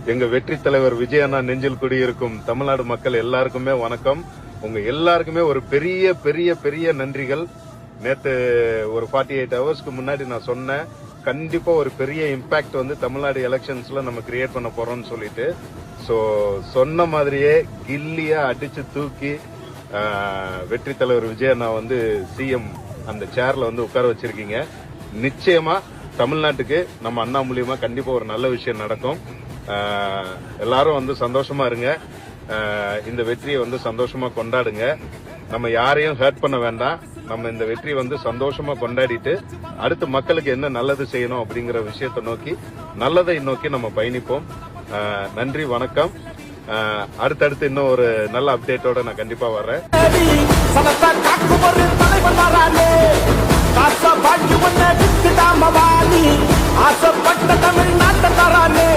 எங்க வெற்றி தலைவர் விஜய் அண்ணா நெஞ்சில் குடியிருக்கும் தமிழ்நாடு மக்கள் எல்லாருக்குமே வணக்கம். உங்க எல்லாருக்குமே ஒரு பெரிய பெரிய பெரிய நன்றிகள். நேத்து ஒரு 48 ஹவர்ஸ்க்கு முன்னாடி நான் சொன்னேன், கண்டிப்பா ஒரு பெரிய இம்பாக்ட் வந்து தமிழ்நாடு எலெக்ஷன்ஸ்ல நம்ம கிரியேட் பண்ண போறோம்னு சொல்லிட்டு. சோ சொன்ன மாதிரியே கில்லியா அடிச்சு தூக்கி வெற்றி தலைவர் விஜய் அண்ணா வந்து சிஎம் அந்த சேர்ல வந்து உட்கார வச்சிருக்கீங்க. நிச்சயமா தமிழ்நாட்டுக்கு நம்ம அண்ணா மூலியமா கண்டிப்பா ஒரு நல்ல விஷயம் நடக்கும். எல்லாரும் வந்து சந்தோஷமா இருங்க. இந்த வெற்றியை வந்து சந்தோஷமா கொண்டாடுங்க. நம்ம யாரையும் ஹர்ட் பண்ண வேண்டாம். நம்ம இந்த வெற்றியை வந்து சந்தோஷமா கொண்டாடிட்டு அடுத்து மக்களுக்கு என்ன நல்லது செய்யணும் அப்படிங்கிற விஷயத்தை நோக்கி, நல்லதை நோக்கி நம்ம பயணிப்போம். நன்றி, வணக்கம். அடுத்தடுத்து இன்னும் ஒரு நல்ல அப்டேட்டோட நான் கண்டிப்பா வர்றேன். ஆசைப்பட்ட தமிழ்நாட்டை தரானே.